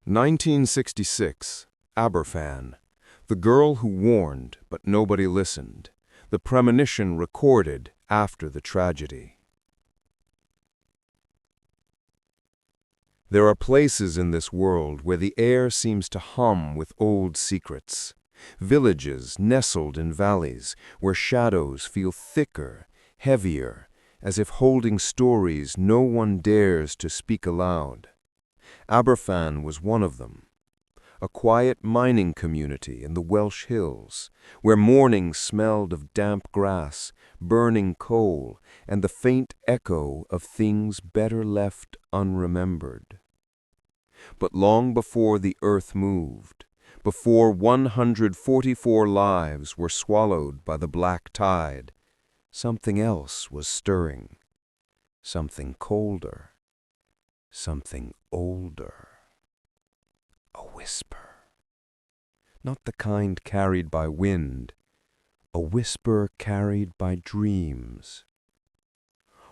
1966, Aberfan. The girl who warned, but nobody listened. The premonition recorded after the tragedy. There are places in this world where the air seems to hum with old secrets. Villages nestled in valleys where shadows feel thicker, heavier, as if holding stories no one dares to speak aloud. Aberfan was one of them. A quiet mining community in the Welsh hills, where mornings smelled of damp grass, burning coal, and the faint echo of things better left unremembered. But long before the earth moved, before 144 lives were swallowed by the black tide, something else was stirring. Something colder. Something older. A whisper. Not the kind carried by wind, a whisper carried by dreams.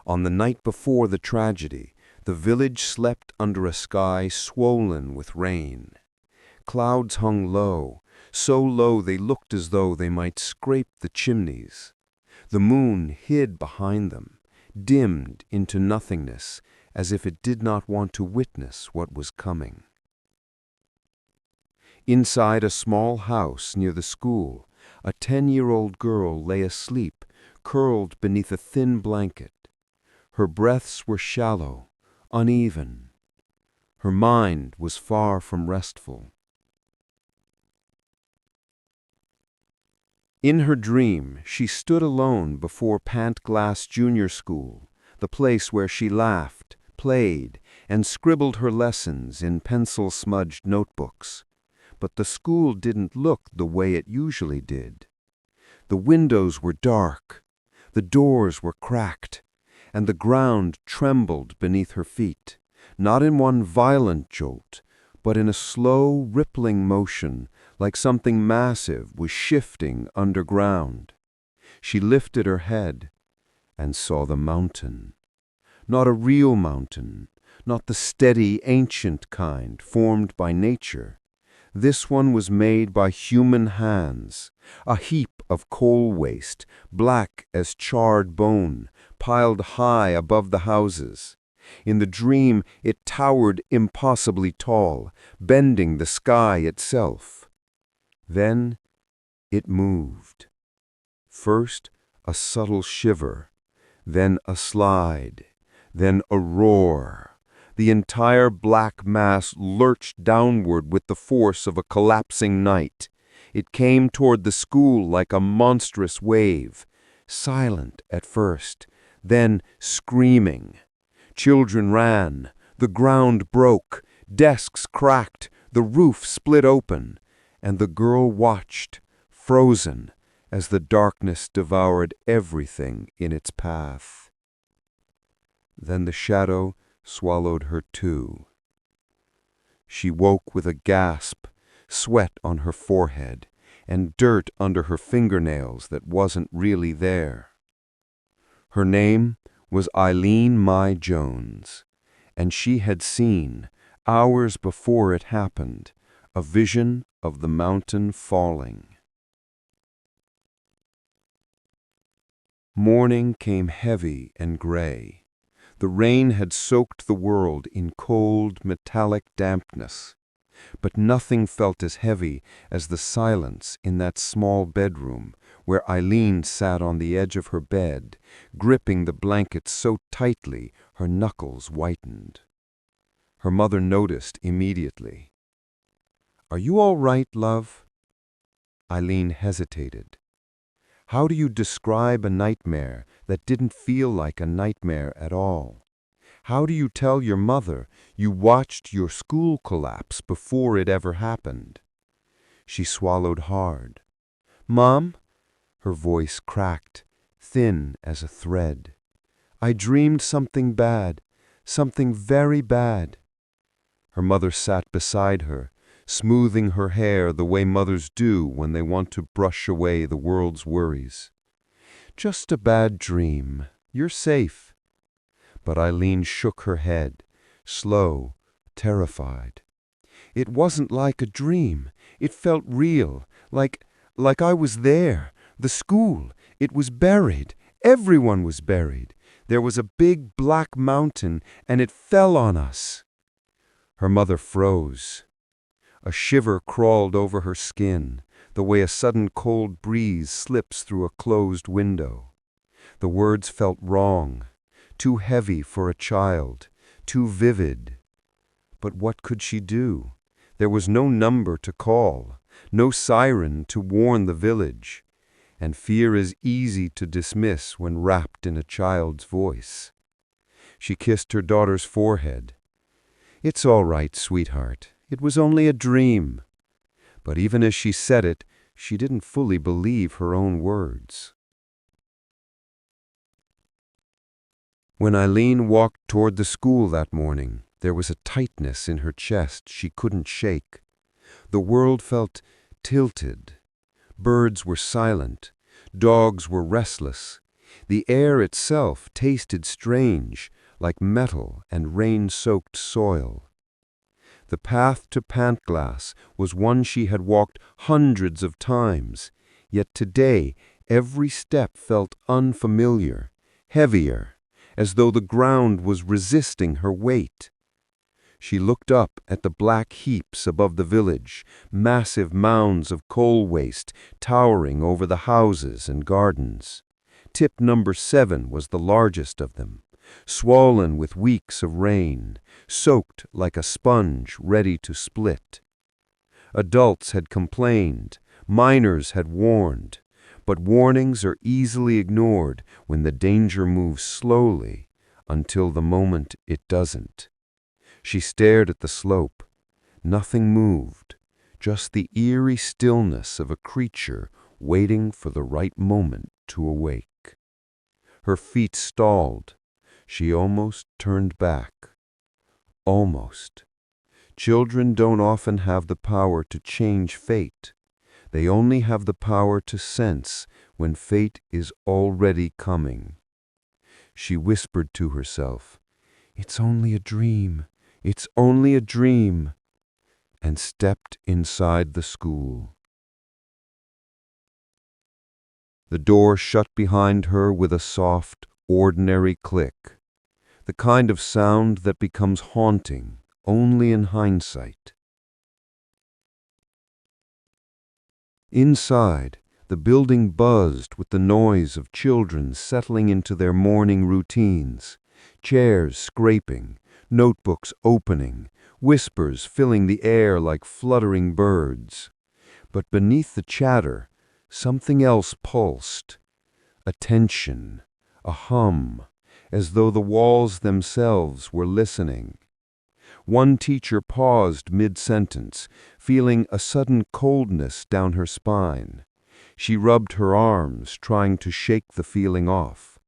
On the night before the tragedy, the village slept under a sky swollen with rain. Clouds hung low, so low they looked as though they might scrape the chimneys. The moon hid behind them, dimmed into nothingness, as if it did not want to witness what was coming. Inside a small house near the school, a 10-year-old girl lay asleep, curled beneath a thin blanket. Her breaths were shallow, uneven. Her mind was far from restful. In her dream, she stood alone before Pantglass Junior School, the place where she laughed, played, and scribbled her lessons in pencil-smudged notebooks. But the school didn't look the way it usually did. The windows were dark, the doors were cracked, and the ground trembled beneath her feet, not in one violent jolt, but in a slow, rippling motion, like something massive was shifting underground. She lifted her head and saw the mountain. Not a real mountain, not the steady, ancient kind formed by nature. This one was made by human hands, a heap of coal waste, black as charred bone, piled high above the houses. In the dream, it towered impossibly tall, bending the sky itself. Then it moved. First a subtle shiver, then a slide, then a roar. The entire black mass lurched downward with the force of a collapsing night. It came toward the school like a monstrous wave, silent at first, then screaming. Children ran, the ground broke, desks cracked, the roof split open, and the girl watched, frozen, as the darkness devoured everything in its path. Then the shadow swallowed her too. She woke with a gasp, sweat on her forehead, and dirt under her fingernails that wasn't really there. Her name was Eileen Mai Jones, and she had seen, hours before it happened, a vision of the mountain falling. Morning came heavy and gray. The rain had soaked the world in cold, metallic dampness. But nothing felt as heavy as the silence in that small bedroom where Eileen sat on the edge of her bed, gripping the blankets so tightly her knuckles whitened. Her mother noticed immediately. "Are you all right, love?" Eileen hesitated. How do you describe a nightmare that didn't feel like a nightmare at all? How do you tell your mother you watched your school collapse before it ever happened? She swallowed hard. "Mom," her voice cracked, thin as a thread. "I dreamed something bad, something very bad." Her mother sat beside her, smoothing her hair the way mothers do when they want to brush away the world's worries. "Just a bad dream. You're safe." But Eileen shook her head, slow, terrified. It wasn't like a dream. It felt real, like I was there. The school, it was buried. Everyone was buried. There was a big black mountain, and it fell on us." Her mother froze. A shiver crawled over her skin, the way a sudden cold breeze slips through a closed window. The words felt wrong, too heavy for a child, too vivid. But what could she do? There was no number to call, no siren to warn the village, and fear is easy to dismiss when wrapped in a child's voice. She kissed her daughter's forehead. "It's all right, sweetheart. It was only a dream." But even as she said it, she didn't fully believe her own words. When Eileen walked toward the school that morning, there was a tightness in her chest she couldn't shake. The world felt tilted. Birds were silent. Dogs were restless. The air itself tasted strange, like metal and rain-soaked soil. The path to Pantglass was one she had walked hundreds of times, yet today every step felt unfamiliar, heavier, as though the ground was resisting her weight. She looked up at the black heaps above the village, massive mounds of coal waste towering over the houses and gardens. Tip number 7 was the largest of them, swollen with weeks of rain, soaked like a sponge ready to split. Adults had complained, miners had warned, but warnings are easily ignored when the danger moves slowly until the moment it doesn't. She stared at the slope. Nothing moved, just the eerie stillness of a creature waiting for the right moment to awake. Her feet stalled. She almost turned back. Almost. Children don't often have the power to change fate. They only have the power to sense when fate is already coming. She whispered to herself, "It's only a dream. It's only a dream," and stepped inside the school. The door shut behind her with a soft, ordinary click, the kind of sound that becomes haunting only in hindsight. Inside, the building buzzed with the noise of children settling into their morning routines, chairs scraping, notebooks opening, whispers filling the air like fluttering birds. But beneath the chatter, something else pulsed. A tension, a hum, as though the walls themselves were listening. One teacher paused mid-sentence, feeling a sudden coldness down her spine. She rubbed her arms, trying to shake the feeling off.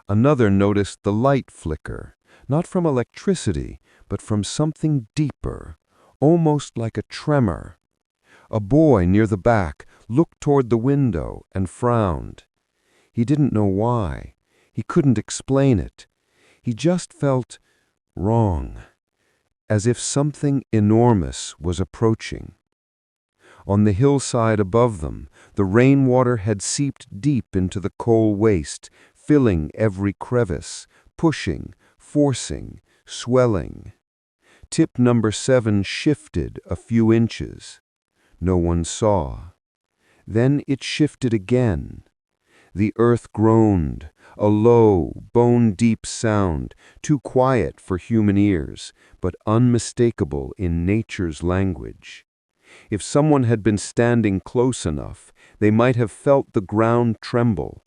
Another noticed the light flicker, not from electricity, but from something deeper, almost like a tremor. A boy near the back looked toward the window and frowned. He didn't know why. He couldn't explain it. He just felt wrong, as if something enormous was approaching. On the hillside above them, the rainwater had seeped deep into the coal waste, filling every crevice, pushing, forcing, swelling. Tip number 7 shifted a few inches. No one saw. Then it shifted again. The earth groaned, a low, bone-deep sound, too quiet for human ears, but unmistakable in nature's language. If someone had been standing close enough, they might have felt the ground tremble.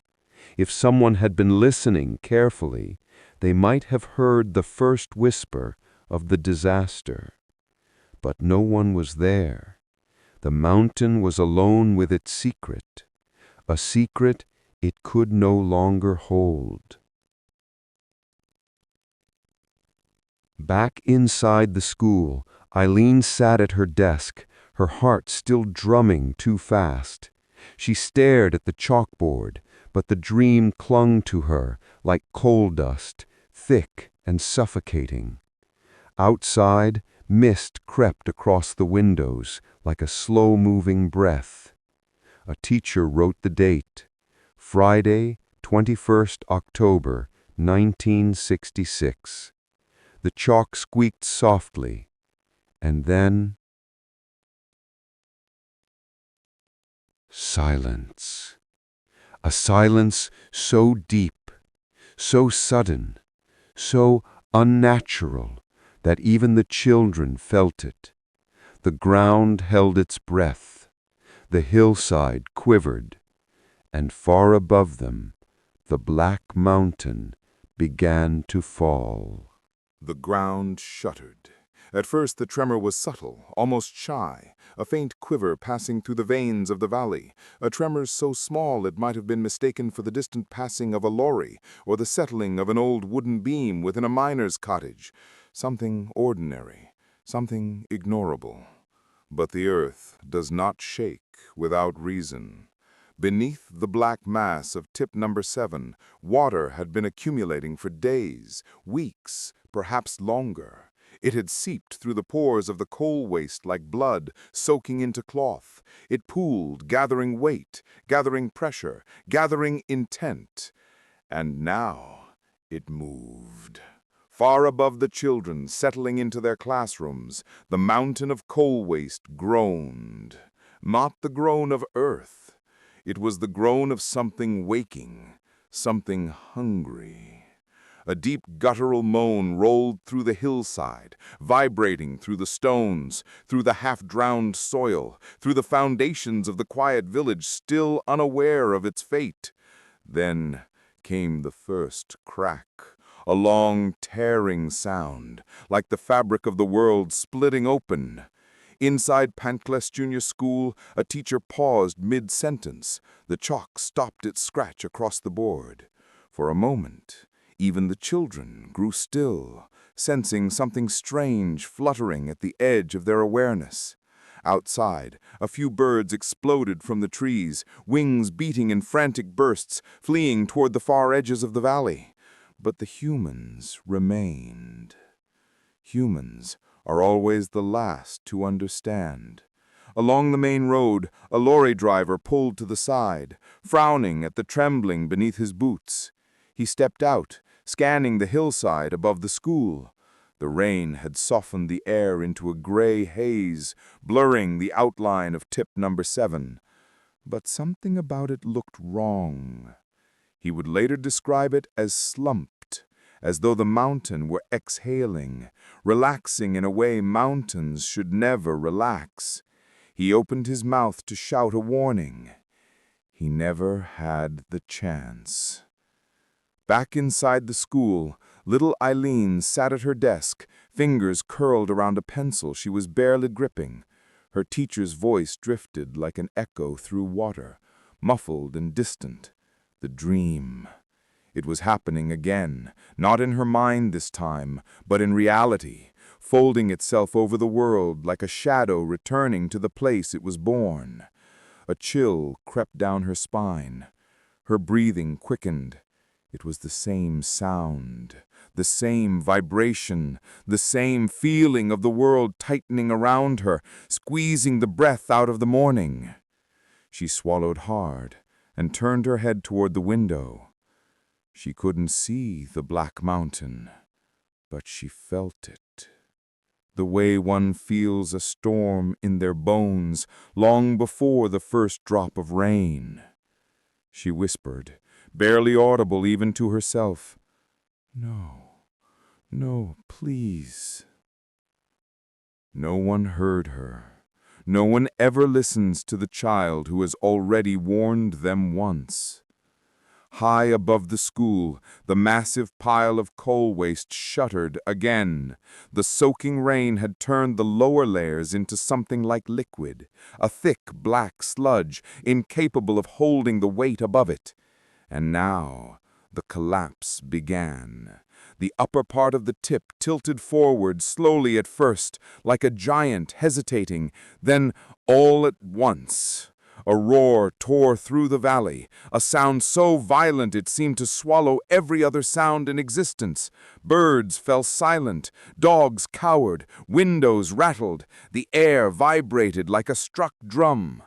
If someone had been listening carefully, they might have heard the first whisper of the disaster. But no one was there. The mountain was alone with its secret, a secret it could no longer hold. Back inside the school, Eileen sat at her desk, her heart still drumming too fast. She stared at the chalkboard, but the dream clung to her like coal dust, thick and suffocating. Outside, Mist crept across the windows like a slow-moving breath. A teacher wrote the date, Friday, 21st October, 1966. The chalk squeaked softly, and then silence. A silence so deep, so sudden, so unnatural that even the children felt it. The ground held its breath, the hillside quivered, and far above them, the black mountain began to fall. The ground shuddered. At first the tremor was subtle, almost shy, a faint quiver passing through the veins of the valley, a tremor so small it might have been mistaken for the distant passing of a lorry or the settling of an old wooden beam within a miner's cottage. Something ordinary, something ignorable. But the earth does not shake without reason. Beneath the black mass of tip number 7, water had been accumulating for days, weeks, perhaps longer. It had seeped through the pores of the coal waste like blood, soaking into cloth. It pooled, gathering weight, gathering pressure, gathering intent. And now it moved. Far above the children, settling into their classrooms, the mountain of coal waste groaned. Not the groan of earth. It was the groan of something waking, something hungry. A deep guttural moan rolled through the hillside, vibrating through the stones, through the half-drowned soil, through the foundations of the quiet village still unaware of its fate. Then came the first crack, a long, tearing sound, like the fabric of the world splitting open. Inside Pantglas Junior School, a teacher paused mid-sentence. The chalk stopped its scratch across the board. For a moment, even the children grew still, sensing something strange fluttering at the edge of their awareness. Outside, a few birds exploded from the trees, wings beating in frantic bursts, fleeing toward the far edges of the valley. But the humans remained. Humans are always the last to understand. Along the main road, a lorry driver pulled to the side, frowning at the trembling beneath his boots. He stepped out, scanning the hillside above the school. The rain had softened the air into a gray haze, blurring the outline of tip number 7. But something about it looked wrong. He would later describe it as slumped, as though the mountain were exhaling, relaxing in a way mountains should never relax. He opened his mouth to shout a warning. He never had the chance. Back inside the school, little Eileen sat at her desk, fingers curled around a pencil she was barely gripping. Her teacher's voice drifted like an echo through water, muffled and distant. The dream. It was happening again, not in her mind this time, but in reality, folding itself over the world like a shadow returning to the place it was born. A chill crept down her spine. Her breathing quickened. It was the same sound, the same vibration, the same feeling of the world tightening around her, squeezing the breath out of the morning. She swallowed hard and turned her head toward the window. She couldn't see the black mountain, but she felt it. The way one feels a storm in their bones long before the first drop of rain. She whispered, barely audible even to herself, "No, no, please." No one heard her. No one ever listens to the child who has already warned them once. High above the school, the massive pile of coal waste shuddered again. The soaking rain had turned the lower layers into something like liquid, a thick black sludge, incapable of holding the weight above it. And now the collapse began. The upper part of the tip tilted forward slowly at first, like a giant hesitating, then all at once. A roar tore through the valley, a sound so violent it seemed to swallow every other sound in existence. Birds fell silent, dogs cowered, windows rattled, the air vibrated like a struck drum.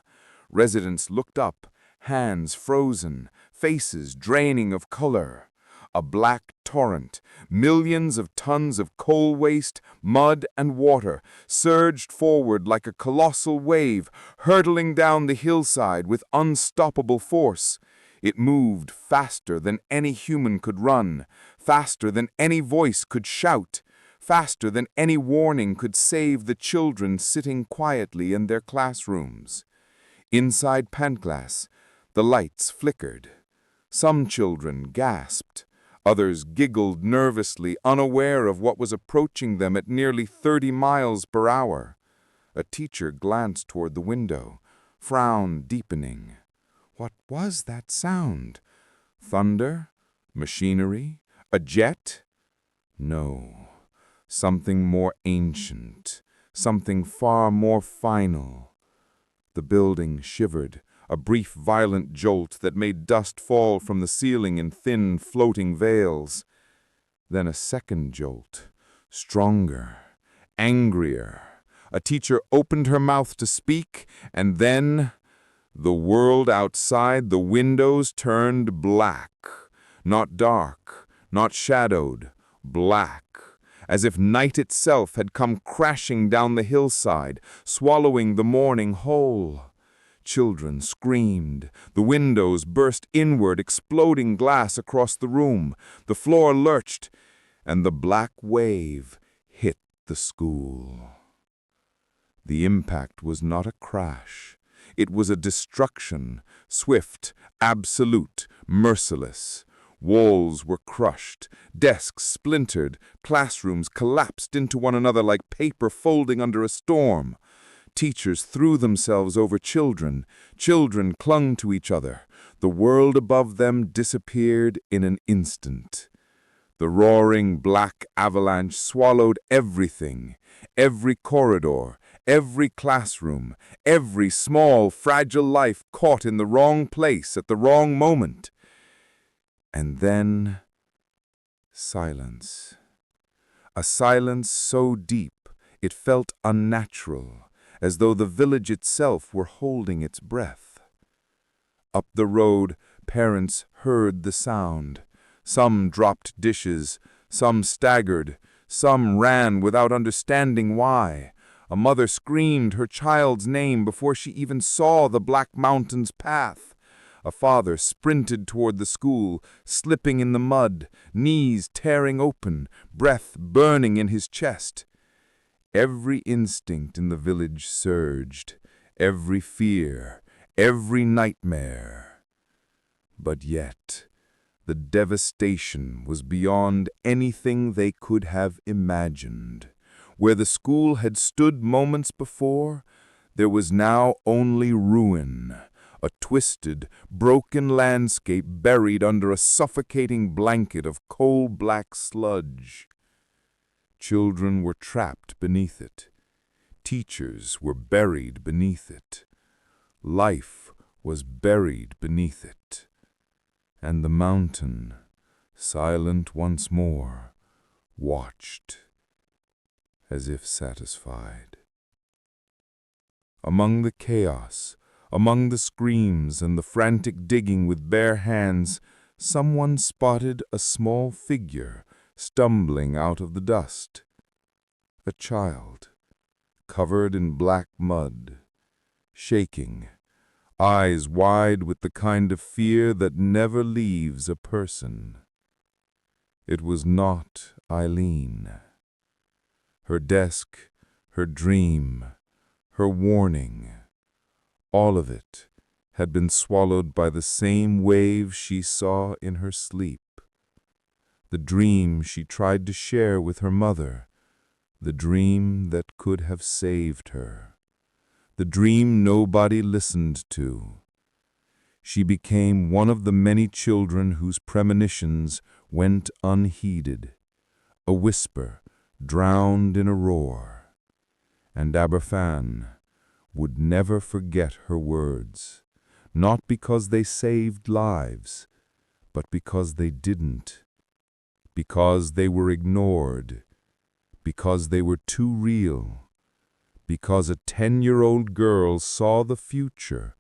Residents looked up, hands frozen, faces draining of color. A black torrent, millions of tons of coal waste, mud, and water surged forward like a colossal wave, hurtling down the hillside with unstoppable force. It moved faster than any human could run, faster than any voice could shout, faster than any warning could save the children sitting quietly in their classrooms. Inside Pantglass, the lights flickered. Some children gasped. Others giggled nervously, unaware of what was approaching them at nearly 30 miles per hour. A teacher glanced toward the window, frown deepening. What was that sound? Thunder? Machinery? A jet? No. Something more ancient. Something far more final. The building shivered, a brief violent jolt that made dust fall from the ceiling in thin, floating veils. Then a second jolt, stronger, angrier. A teacher opened her mouth to speak, and then the world outside the windows turned black. Not dark, not shadowed, black. As if night itself had come crashing down the hillside, swallowing the morning whole. Children screamed. The windows burst inward, exploding glass across the room. The floor lurched, and the black wave hit the school. The impact was not a crash. It was a destruction, swift, absolute, merciless. Walls were crushed, desks splintered, classrooms collapsed into one another like paper folding under a storm. Teachers threw themselves over children. Children clung to each other. The world above them disappeared in an instant. The roaring black avalanche swallowed everything, every corridor, every classroom, every small, fragile life caught in the wrong place at the wrong moment. And then, silence. A silence so deep it felt unnatural, as though the village itself were holding its breath. Up the road, parents heard the sound. Some dropped dishes, some staggered, some ran without understanding why. A mother screamed her child's name before she even saw the Black Mountain's path. A father sprinted toward the school, slipping in the mud, knees tearing open, breath burning in his chest. Every instinct in the village surged, every fear, every nightmare. But yet, the devastation was beyond anything they could have imagined. Where the school had stood moments before, there was now only ruin. A twisted, broken landscape buried under a suffocating blanket of coal-black sludge. Children were trapped beneath it. Teachers were buried beneath it. Life was buried beneath it. And the mountain, silent once more, watched, as if satisfied. Among the chaos, among the screams and the frantic digging with bare hands, someone spotted a small figure stumbling out of the dust. A child, covered in black mud, shaking, eyes wide with the kind of fear that never leaves a person. It was not Eileen. Her desk, her dream, her warning, all of it had been swallowed by the same wave she saw in her sleep. The dream she tried to share with her mother, the dream that could have saved her, the dream nobody listened to. She became one of the many children whose premonitions went unheeded, a whisper drowned in a roar. And Aberfan would never forget her words. not because they saved lives, but because they didn't. Because they were ignored. Because they were too real. Because a 10-year-old girl saw the future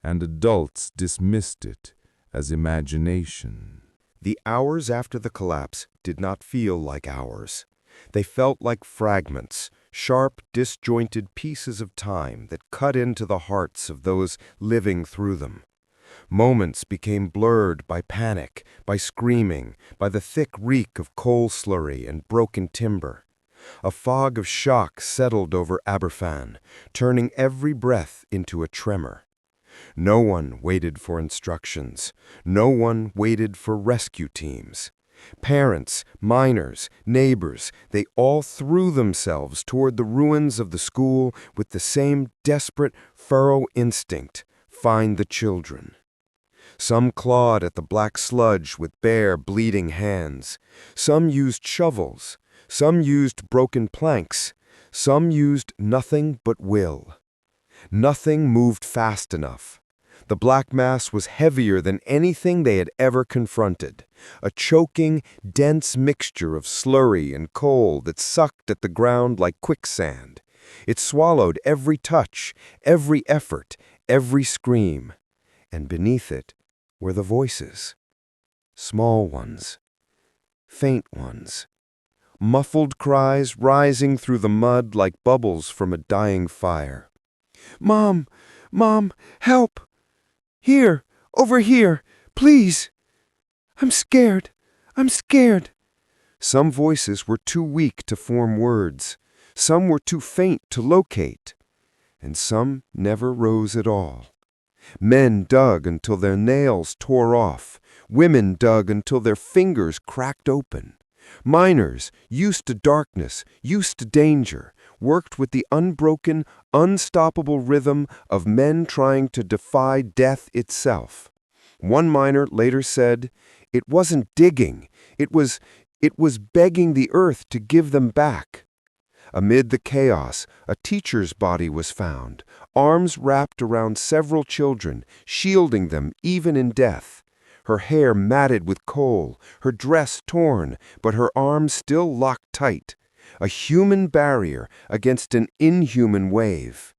and adults dismissed it as imagination. The hours after the collapse did not feel like hours. They felt like fragments, sharp, disjointed pieces of time that cut into the hearts of those living through them. Moments became blurred by panic, by screaming, by the thick reek of coal slurry and broken timber. A fog of shock settled over Aberfan, turning every breath into a tremor. No one waited for instructions. No one waited for rescue teams. Parents, miners, neighbors, they all threw themselves toward the ruins of the school with the same desperate furrow instinct: find the children. Some clawed at the black sludge with bare, bleeding hands. Some used shovels. Some used broken planks. Some used nothing but will. Nothing moved fast enough. The black mass was heavier than anything they had ever confronted, a choking, dense mixture of slurry and coal that sucked at the ground like quicksand. It swallowed every touch, every effort, every scream. And beneath it were the voices. Small ones, faint ones, muffled cries rising through the mud like bubbles from a dying fire. "Mom! Mom! Help! Here! Over here! Please! I'm scared! I'm scared!" Some voices were too weak to form words. Some were too faint to locate. And some never rose at all. Men dug until their nails tore off. Women dug until their fingers cracked open. Miners, used to darkness, used to danger, worked with the unbroken, unstoppable rhythm of men trying to defy death itself. One miner later said, "It wasn't digging, it was begging the earth to give them back." Amid the chaos, a teacher's body was found, arms wrapped around several children, shielding them even in death. Her hair matted with coal, her dress torn, but her arms still locked tight. A human barrier against an inhuman wave.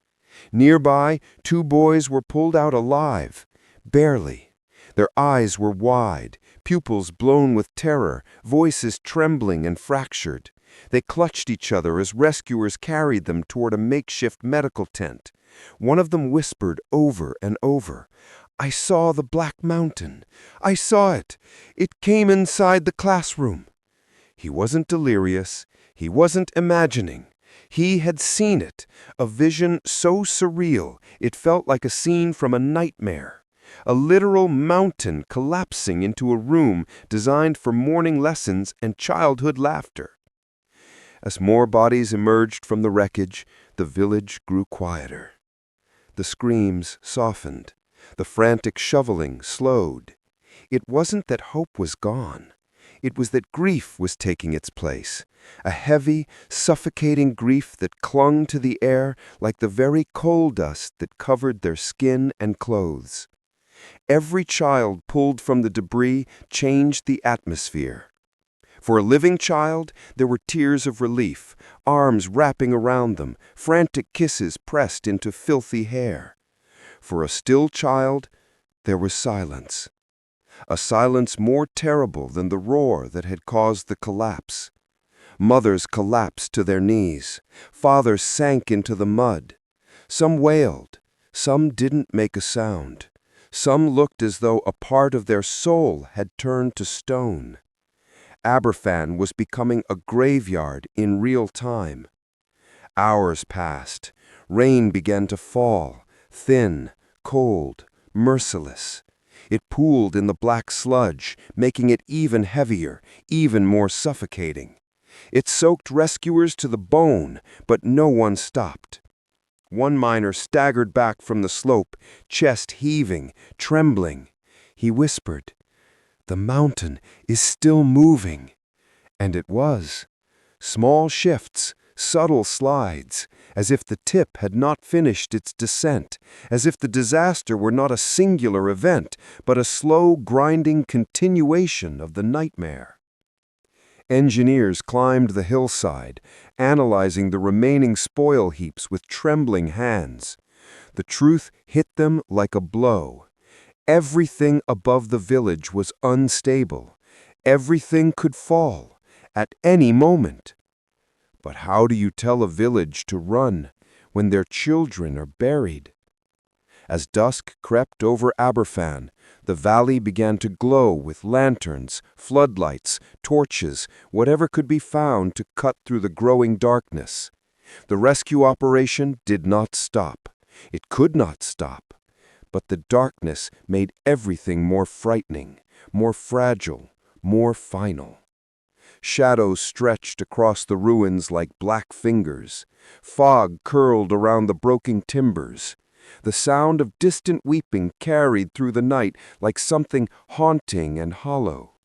Nearby, 2 boys were pulled out alive, barely. Their eyes were wide, pupils blown with terror, voices trembling and fractured. They clutched each other as rescuers carried them toward a makeshift medical tent. One of them whispered over and over, "I saw the Black Mountain. I saw it. It came inside the classroom." He wasn't delirious. He wasn't imagining. He had seen it, a vision so surreal it felt like a scene from a nightmare. A literal mountain collapsing into a room designed for morning lessons and childhood laughter. As more bodies emerged from the wreckage, the village grew quieter. The screams softened. The frantic shoveling slowed. It wasn't that hope was gone. It was that grief was taking its place, a heavy, suffocating grief that clung to the air like the very coal dust that covered their skin and clothes. Every child pulled from the debris changed the atmosphere. For a living child, there were tears of relief, arms wrapping around them, frantic kisses pressed into filthy hair. For a still child, there was silence. A silence more terrible than the roar that had caused the collapse. Mothers collapsed to their knees. Fathers sank into the mud. Some wailed. Some didn't make a sound. Some looked as though a part of their soul had turned to stone. Aberfan was becoming a graveyard in real time. Hours passed. Rain began to fall, thin, cold, merciless. It pooled in the black sludge, making it even heavier, even more suffocating. It soaked rescuers to the bone, but no one stopped. One miner staggered back from the slope, chest heaving, trembling. He whispered, "The mountain is still moving." And it was. Small shifts, subtle slides, as if the tip had not finished its descent, as if the disaster were not a singular event, but a slow, grinding continuation of the nightmare. Engineers climbed the hillside, analyzing the remaining spoil heaps with trembling hands. The truth hit them like a blow. Everything above the village was unstable. Everything could fall, at any moment. But how do you tell a village to run when their children are buried? As dusk crept over Aberfan, the valley began to glow with lanterns, floodlights, torches, whatever could be found to cut through the growing darkness. The rescue operation did not stop. It could not stop. But the darkness made everything more frightening, more fragile, more final. Shadows stretched across the ruins like black fingers. Fog curled around the broken timbers. The sound of distant weeping carried through the night like something haunting and hollow.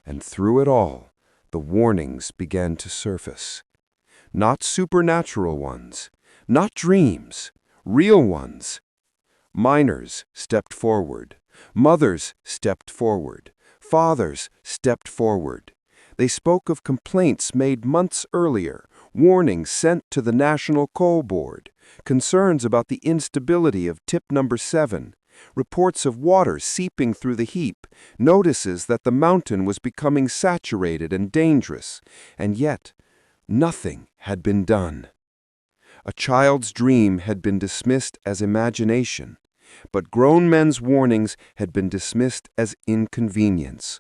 And through it all, the warnings began to surface. Not supernatural ones, not dreams, real ones. Miners stepped forward. Mothers stepped forward. Fathers stepped forward. They spoke of complaints made months earlier, warnings sent to the National Coal Board, concerns about the instability of tip number 7, reports of water seeping through the heap, notices that the mountain was becoming saturated and dangerous, and yet nothing had been done. A child's dream had been dismissed as imagination, but grown men's warnings had been dismissed as inconvenience.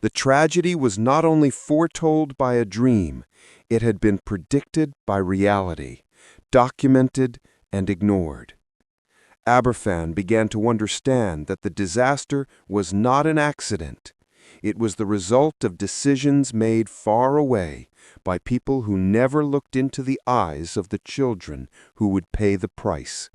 The tragedy was not only foretold by a dream, it had been predicted by reality, documented and ignored. Aberfan began to understand that the disaster was not an accident. It was the result of decisions made far away by people who never looked into the eyes of the children who would pay the price.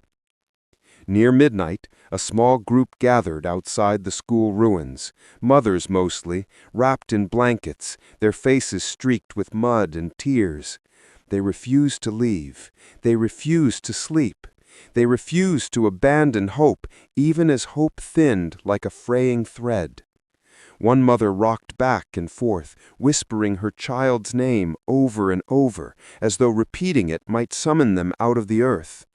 Near midnight, a small group gathered outside the school ruins, mothers mostly, wrapped in blankets, their faces streaked with mud and tears. They refused to leave. They refused to sleep. They refused to abandon hope, even as hope thinned like a fraying thread. One mother rocked back and forth, whispering her child's name over and over, as though repeating it might summon them out of the earth.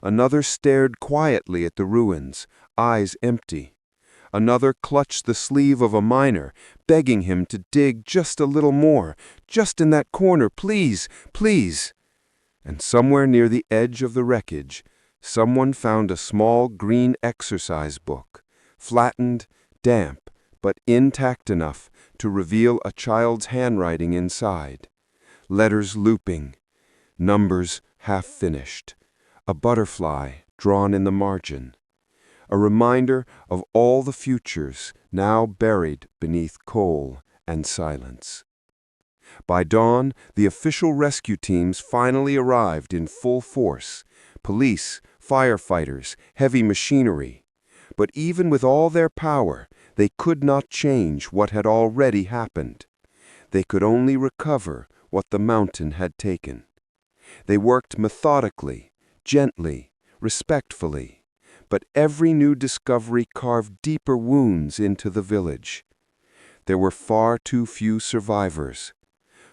Another stared quietly at the ruins, eyes empty. Another clutched the sleeve of a miner, begging him to dig just a little more, just in that corner, please, please. And somewhere near the edge of the wreckage, someone found a small green exercise book, flattened, damp, but intact enough to reveal a child's handwriting inside. Letters looping, numbers half finished. A butterfly drawn in the margin, a reminder of all the futures now buried beneath coal and silence. By dawn, the official rescue teams finally arrived in full force, police, firefighters, heavy machinery. But even with all their power, they could not change what had already happened. They could only recover what the mountain had taken. They worked methodically, gently, respectfully, but every new discovery carved deeper wounds into the village. There were far too few survivors,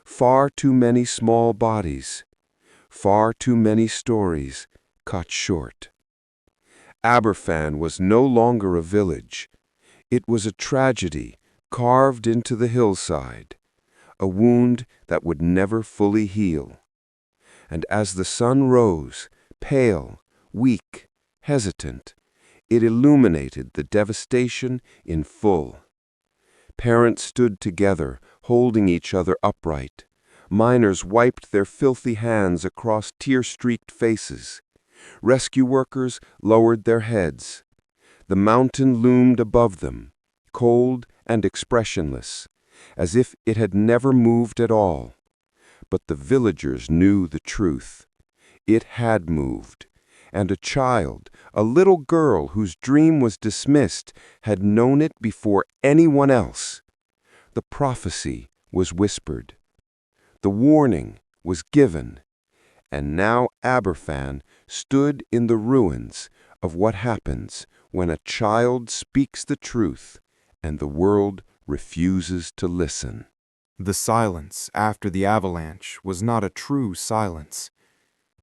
far too many small bodies, far too many stories cut short. Aberfan was no longer a village. It was a tragedy carved into the hillside, a wound that would never fully heal. And as the sun rose, pale, weak, hesitant, it illuminated the devastation in full. Parents stood together, holding each other upright. Miners wiped their filthy hands across tear-streaked faces. Rescue workers lowered their heads. The mountain loomed above them, cold and expressionless, as if it had never moved at all. But the villagers knew the truth. It had moved, and a child, a little girl whose dream was dismissed, had known it before anyone else. The prophecy was whispered. The warning was given. And now Aberfan stood in the ruins of what happens when a child speaks the truth and the world refuses to listen. The silence after the avalanche was not a true silence.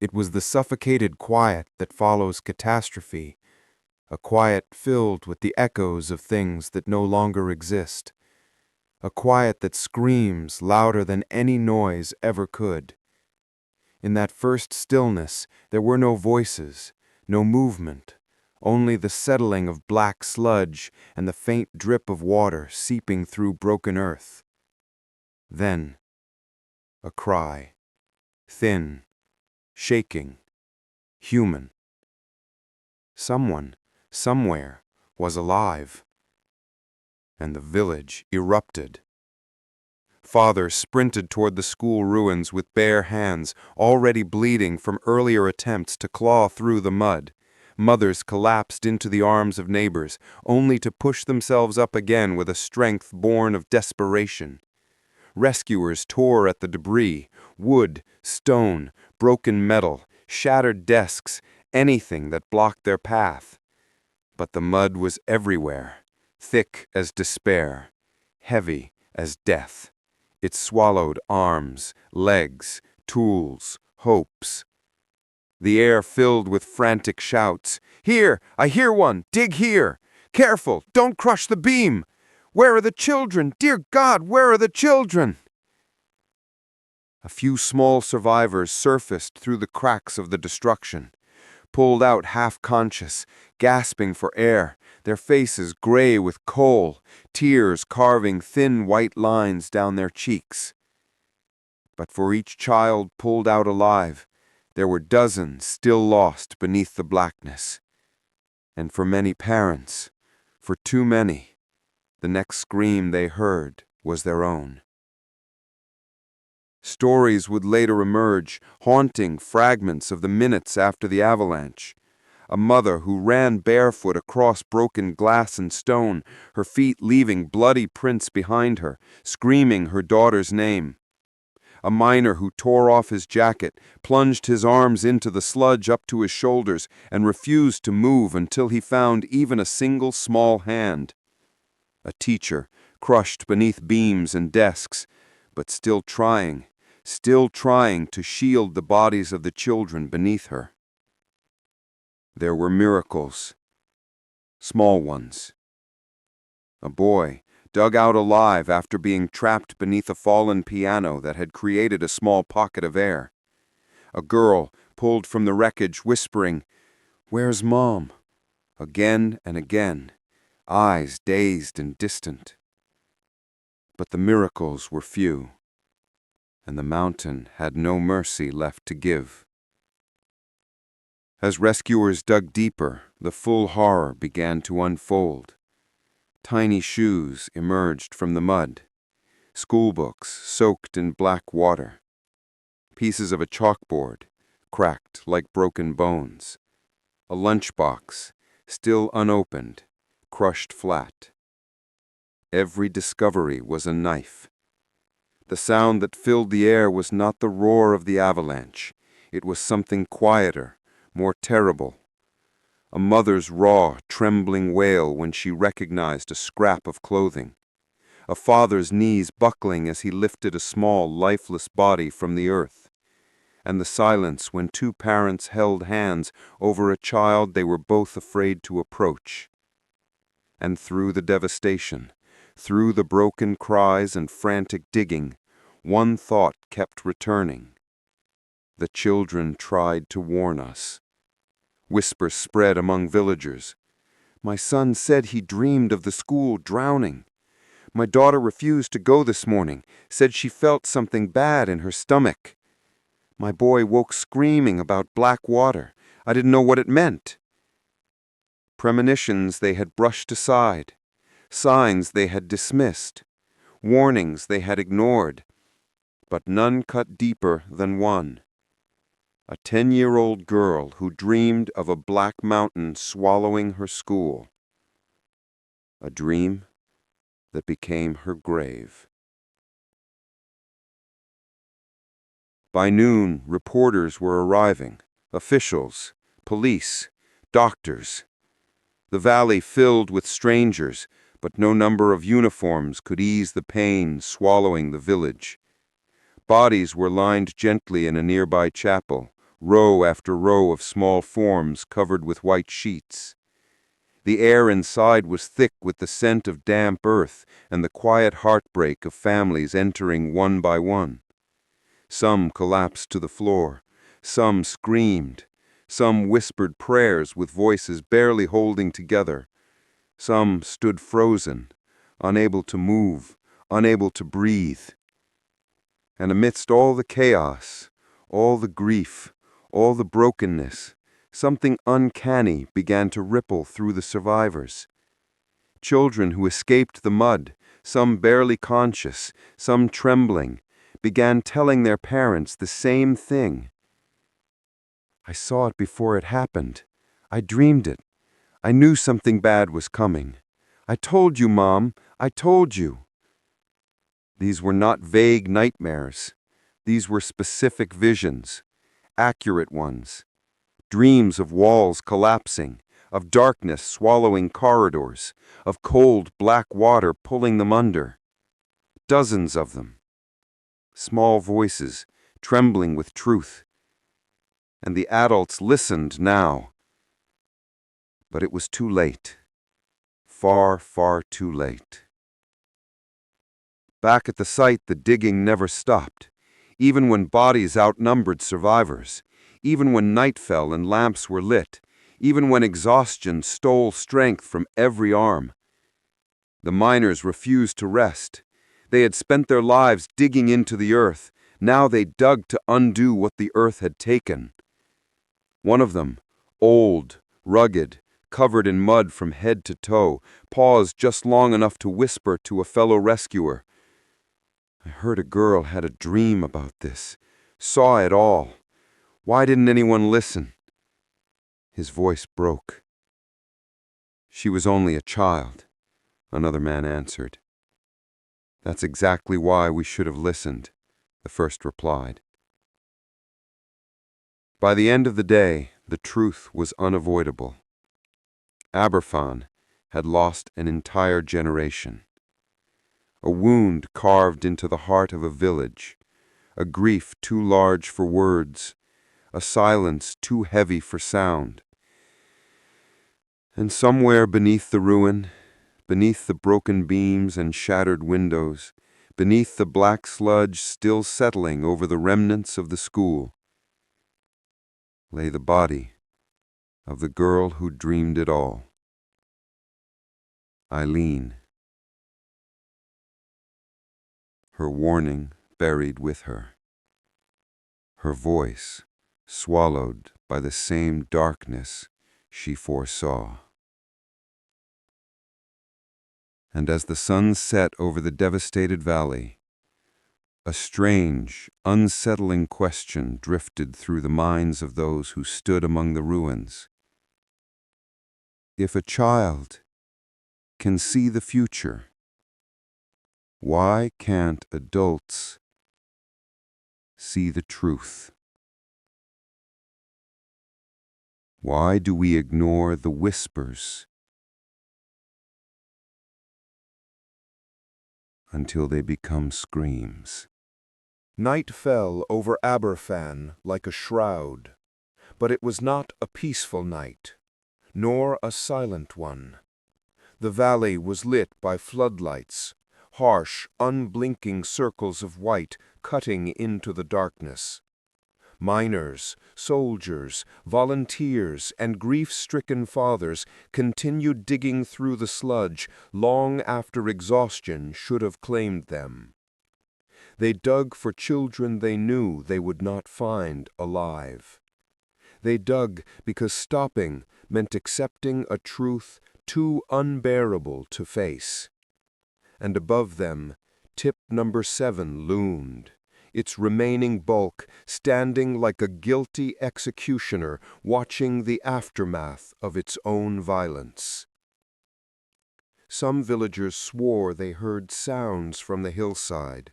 It was the suffocated quiet that follows catastrophe, a quiet filled with the echoes of things that no longer exist, a quiet that screams louder than any noise ever could. In that first stillness, there were no voices, no movement, only the settling of black sludge and the faint drip of water seeping through broken earth. Then, a cry, thin, shaking, human. Someone, somewhere, was alive. And the village erupted. Father sprinted toward the school ruins with bare hands, already bleeding from earlier attempts to claw through the mud. Mothers collapsed into the arms of neighbors, only to push themselves up again with a strength born of desperation. Rescuers tore at the debris, wood, stone, broken metal, shattered desks, anything that blocked their path. But the mud was everywhere, thick as despair, heavy as death. It swallowed arms, legs, tools, hopes. The air filled with frantic shouts. "Here! I hear one! Dig here! Careful! Don't crush the beam! Where are the children? Dear God, where are the children?" A few small survivors surfaced through the cracks of the destruction, pulled out half-conscious, gasping for air, their faces gray with coal, tears carving thin white lines down their cheeks. But for each child pulled out alive, there were dozens still lost beneath the blackness. And for many parents, for too many, the next scream they heard was their own. Stories would later emerge, haunting fragments of the minutes after the avalanche. A mother who ran barefoot across broken glass and stone, her feet leaving bloody prints behind her, screaming her daughter's name. A miner who tore off his jacket, plunged his arms into the sludge up to his shoulders, and refused to move until he found even a single small hand. A teacher, crushed beneath beams and desks, but still trying to shield the bodies of the children beneath her. There were miracles, small ones. A boy, dug out alive after being trapped beneath a fallen piano that had created a small pocket of air. A girl, pulled from the wreckage, whispering, "Where's Mom?" again and again, eyes dazed and distant. But the miracles were few, and the mountain had no mercy left to give. As rescuers dug deeper, the full horror began to unfold. Tiny shoes emerged from the mud, schoolbooks soaked in black water, pieces of a chalkboard cracked like broken bones, a lunchbox still unopened, crushed flat. Every discovery was a knife. The sound that filled the air was not the roar of the avalanche. It was something quieter, more terrible. A mother's raw, trembling wail when she recognized a scrap of clothing. A father's knees buckling as he lifted a small, lifeless body from the earth. And the silence when two parents held hands over a child they were both afraid to approach. And through the devastation, through the broken cries and frantic digging, one thought kept returning. The children tried to warn us. Whispers spread among villagers. My son said he dreamed of the school drowning. My daughter refused to go this morning, said she felt something bad in her stomach. My boy woke screaming about black water. I didn't know what it meant. Premonitions they had brushed aside, signs they had dismissed, warnings they had ignored, but none cut deeper than one. A 10-year-old girl who dreamed of a black mountain swallowing her school. A dream that became her grave. By noon, reporters were arriving, officials, police, doctors. The valley filled with strangers, but no number of uniforms could ease the pain swallowing the village. Bodies were lined gently in a nearby chapel, row after row of small forms covered with white sheets. The air inside was thick with the scent of damp earth and the quiet heartbreak of families entering one by one. Some collapsed to the floor, some screamed, some whispered prayers with voices barely holding together. Some stood frozen, unable to move, unable to breathe. And amidst all the chaos, all the grief, all the brokenness, something uncanny began to ripple through the survivors. Children who escaped the mud, some barely conscious, some trembling, began telling their parents the same thing. "I saw it before it happened. I dreamed it. I knew something bad was coming. I told you, Mom. I told you." These were not vague nightmares. These were specific visions, accurate ones. Dreams of walls collapsing, of darkness swallowing corridors, of cold black water pulling them under. Dozens of them. Small voices, trembling with truth. And the adults listened now. But it was too late. Far, far too late. Back at the site, the digging never stopped, even when bodies outnumbered survivors, even when night fell and lamps were lit, even when exhaustion stole strength from every arm. The miners refused to rest. They had spent their lives digging into the earth. Now they dug to undo what the earth had taken. One of them, old, rugged, covered in mud from head to toe, paused just long enough to whisper to a fellow rescuer, "I heard a girl had a dream about this, saw it all. Why didn't anyone listen?" His voice broke. "She was only a child," another man answered. "That's exactly why we should have listened," the first replied. By the end of the day, the truth was unavoidable. Aberfan had lost an entire generation. A wound carved into the heart of a village, a grief too large for words, a silence too heavy for sound. And somewhere beneath the ruin, beneath the broken beams and shattered windows, beneath the black sludge still settling over the remnants of the school, lay the body of the girl who dreamed it all. Eileen. Her warning buried with her. Her voice swallowed by the same darkness she foresaw. And as the sun set over the devastated valley, a strange, unsettling question drifted through the minds of those who stood among the ruins. If a child can see the future, why can't adults see the truth? Why do we ignore the whispers until they become screams? Night fell over Aberfan like a shroud, but it was not a peaceful night, nor a silent one. The valley was lit by floodlights, harsh, unblinking circles of white cutting into the darkness. Miners, soldiers, volunteers, and grief-stricken fathers continued digging through the sludge long after exhaustion should have claimed them. They dug for children they knew they would not find alive. They dug because stopping meant accepting a truth too unbearable to face. And above them, tip number 7 loomed, its remaining bulk standing like a guilty executioner watching the aftermath of its own violence. Some villagers swore they heard sounds from the hillside,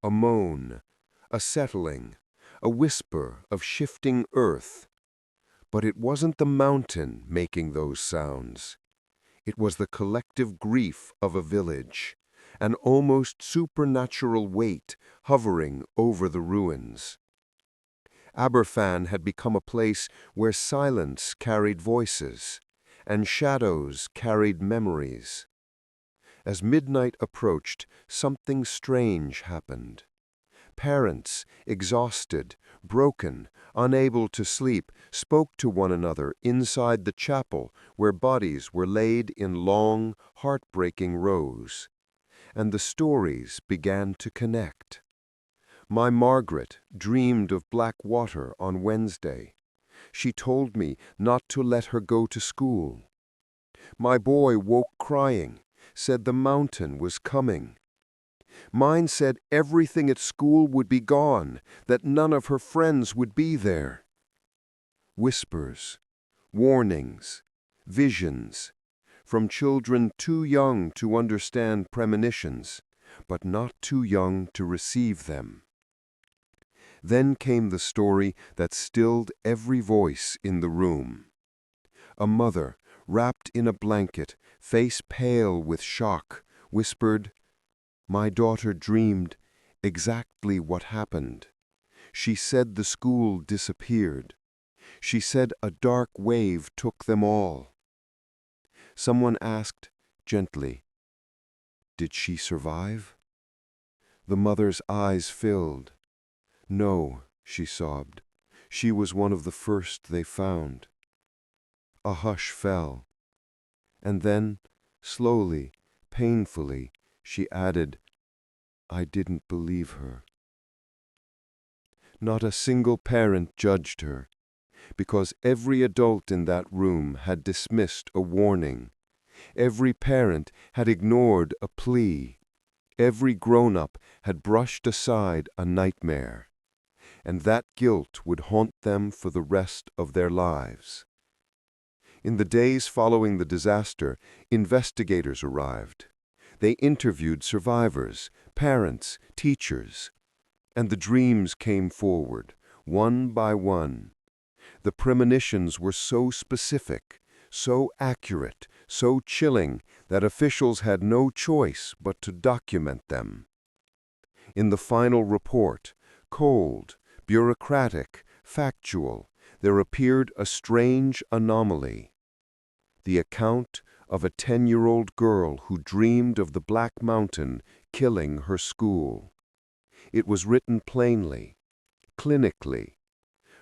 a moan, a settling, a whisper of shifting earth. But it wasn't the mountain making those sounds. It was the collective grief of a village, an almost supernatural weight hovering over the ruins. Aberfan had become a place where silence carried voices, and shadows carried memories. As midnight approached, something strange happened. Parents, exhausted, broken, unable to sleep, spoke to one another inside the chapel where bodies were laid in long, heartbreaking rows. And the stories began to connect. My Margaret dreamed of black water on Wednesday. She told me not to let her go to school. My boy woke crying, said the mountain was coming. Mine said everything at school would be gone, that none of her friends would be there. Whispers, warnings, visions, from children too young to understand premonitions, but not too young to receive them. Then came the story that stilled every voice in the room. A mother, wrapped in a blanket, face pale with shock, whispered, "My daughter dreamed exactly what happened. She said the school disappeared. She said a dark wave took them all." Someone asked, gently, "Did she survive?" The mother's eyes filled. "No," she sobbed. "She was one of the first they found." A hush fell. And then, slowly, painfully, she added, "I didn't believe her." Not a single parent judged her, because every adult in that room had dismissed a warning. Every parent had ignored a plea. Every grown-up had brushed aside a nightmare. And that guilt would haunt them for the rest of their lives. In the days following the disaster, investigators arrived. They interviewed survivors, parents, teachers, and the dreams came forward, one by one. The premonitions were so specific, so accurate, so chilling that officials had no choice but to document them. In the final report, cold, bureaucratic, factual, there appeared a strange anomaly. The account of a 10-year-old girl who dreamed of the Black Mountain killing her school. It was written plainly, clinically,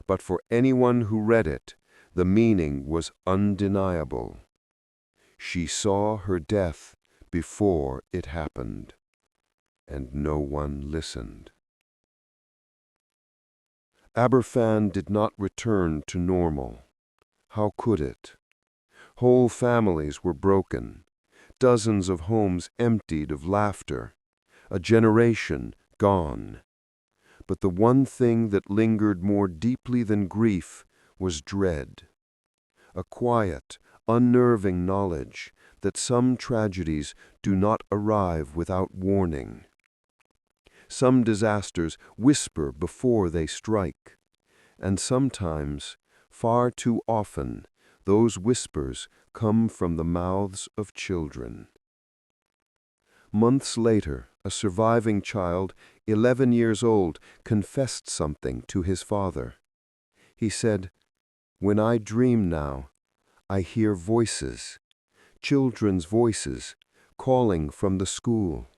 but for anyone who read it, the meaning was undeniable. She saw her death before it happened, and no one listened. Aberfan did not return to normal. How could it? Whole families were broken, dozens of homes emptied of laughter, a generation gone. But the one thing that lingered more deeply than grief was dread. A quiet, unnerving knowledge that some tragedies do not arrive without warning. Some disasters whisper before they strike, and sometimes, far too often, those whispers come from the mouths of children. Months later, a surviving child, 11 years old, confessed something to his father. He said, "When I dream now, I hear voices, children's voices, calling from the school."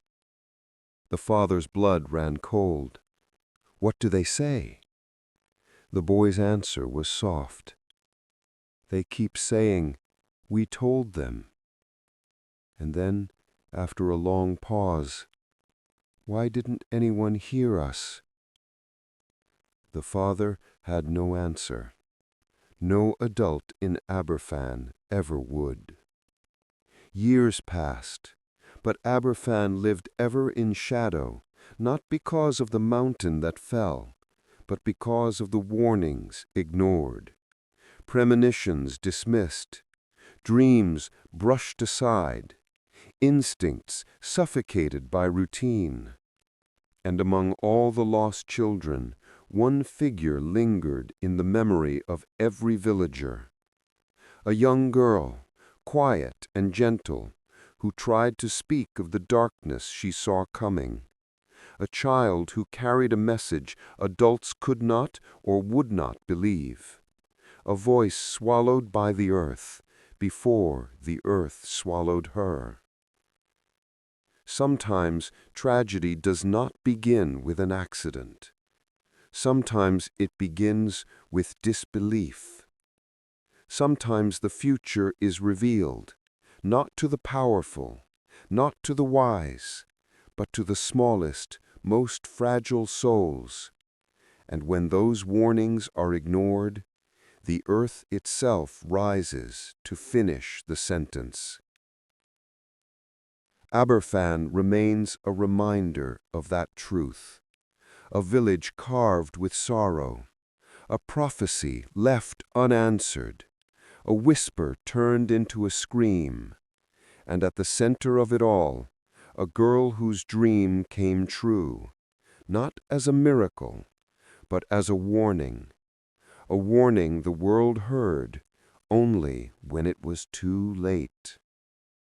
The father's blood ran cold. "What do they say?" The boy's answer was soft. "They keep saying, 'We told them.'" And then, after a long pause, "Why didn't anyone hear us?" The father had no answer. No adult in Aberfan ever would. Years passed, but Aberfan lived ever in shadow, not because of the mountain that fell, but because of the warnings ignored, premonitions dismissed, dreams brushed aside, instincts suffocated by routine. And among all the lost children, one figure lingered in the memory of every villager. A young girl, quiet and gentle, who tried to speak of the darkness she saw coming. A child who carried a message adults could not or would not believe. A voice swallowed by the earth before the earth swallowed her. Sometimes tragedy does not begin with an accident. Sometimes it begins with disbelief. Sometimes the future is revealed, not to the powerful, not to the wise, but to the smallest, most fragile souls. And when those warnings are ignored, the earth itself rises to finish the sentence. Aberfan remains a reminder of that truth. A village carved with sorrow, a prophecy left unanswered, a whisper turned into a scream, and at the center of it all, a girl whose dream came true, not as a miracle, but as a warning the world heard only when it was too late.